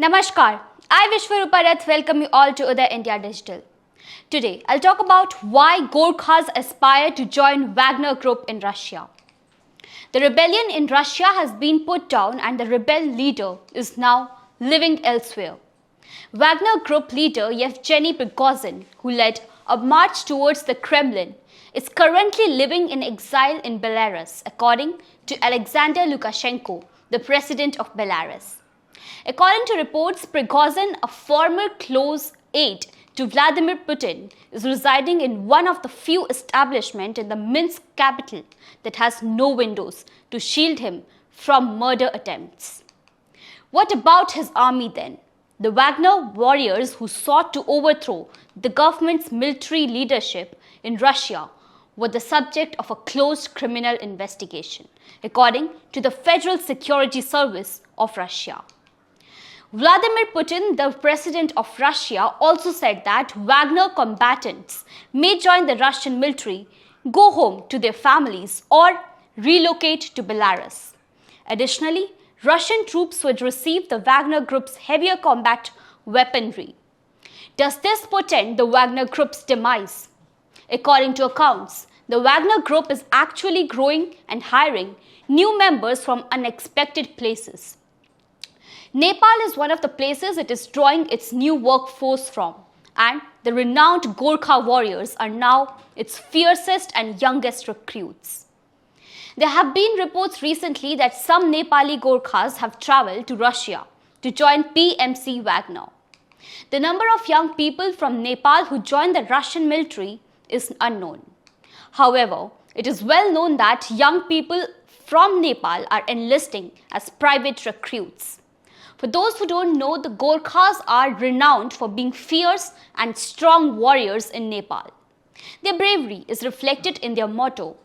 Namaskar, I Vishwaruparath welcome you all to Uday India Digital. Today, I'll talk about why Gorkhas aspire to join Wagner Group in Russia. The rebellion in Russia has been put down and the rebel leader is now living elsewhere. Wagner Group leader Yevgeny Prigozhin, who led a march towards the Kremlin, is currently living in exile in Belarus, according to Alexander Lukashenko, the president of Belarus. According to reports, Prigozhin, a former close aide to Vladimir Putin, is residing in one of the few establishments in the Minsk capital that has no windows to shield him from murder attempts. What about his army then? The Wagner Warriors, who sought to overthrow the government's military leadership in Russia, were the subject of a closed criminal investigation, according to the Federal Security Service of Russia. Vladimir Putin, the president of Russia, also said that Wagner combatants may join the Russian military, go home to their families, or relocate to Belarus. Additionally, Russian troops would receive the Wagner Group's heavier combat weaponry. Does this portend the Wagner Group's demise? According to accounts, the Wagner Group is actually growing and hiring new members from unexpected places. Nepal is one of the places it is drawing its new workforce from, and the renowned Gorkha Warriors are now its fiercest and youngest recruits. There have been reports recently that some Nepali Gorkhas have traveled to Russia to join PMC Wagner. The number of young people from Nepal who join the Russian military is unknown. However, it is well known that young people from Nepal are enlisting as private recruits. For those who don't know, the Gorkhas are renowned for being fierce and strong warriors in Nepal. Their bravery is reflected in their motto,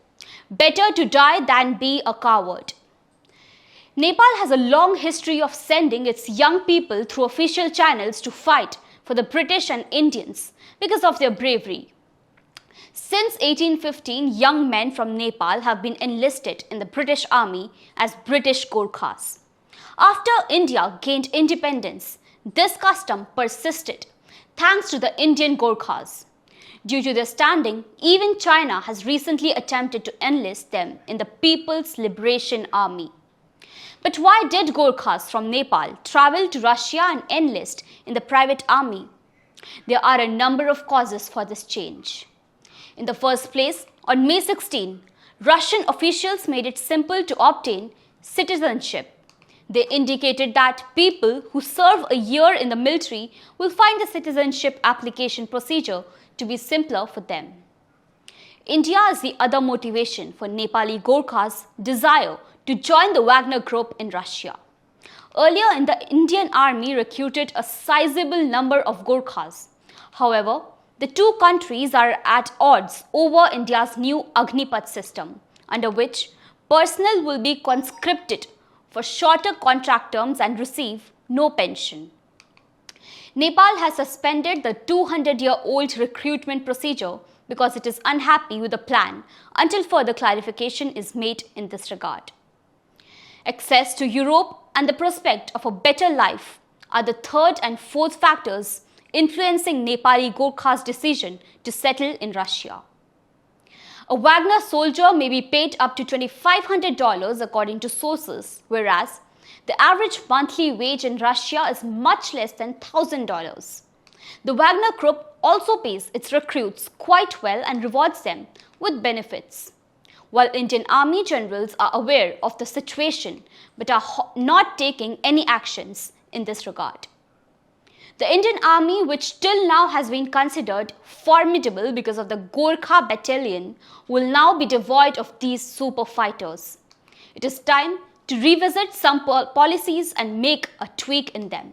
"Better to die than be a coward." Nepal has a long history of sending its young people through official channels to fight for the British and Indians because of their bravery. Since 1815, young men from Nepal have been enlisted in the British Army as British Gorkhas. After India gained independence, this custom persisted thanks to the Indian Gorkhas. Due to their standing, even China has recently attempted to enlist them in the People's Liberation Army. But why did Gorkhas from Nepal travel to Russia and enlist in the private army? There are a number of causes for this change. In the first place, on May 16, Russian officials made it simple to obtain citizenship. They indicated that people who serve a year in the military will find the citizenship application procedure to be simpler for them. India is the other motivation for Nepali Gorkhas' desire to join the Wagner Group in Russia. Earlier the Indian army recruited a sizable number of Gorkhas. However, the two countries are at odds over India's new Agnipath system, under which personnel will be conscripted for shorter contract terms and receive no pension. Nepal has suspended the 200-year-old recruitment procedure because it is unhappy with the plan until further clarification is made in this regard. Access to Europe and the prospect of a better life are the third and fourth factors influencing Nepali Gorkhas' decision to settle in Russia. A Wagner soldier may be paid up to $2,500 according to sources, whereas the average monthly wage in Russia is much less than $1,000. The Wagner Group also pays its recruits quite well and rewards them with benefits. While Indian Army generals are aware of the situation but are not taking any actions in this regard. The Indian Army, which till now has been considered formidable because of the Gorkha battalion, will now be devoid of these super fighters. It is time to revisit some policies and make a tweak in them.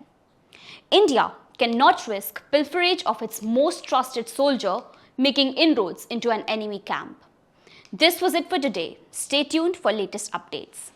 India cannot risk pilferage of its most trusted soldier making inroads into an enemy camp. This was it for today. Stay tuned for latest updates.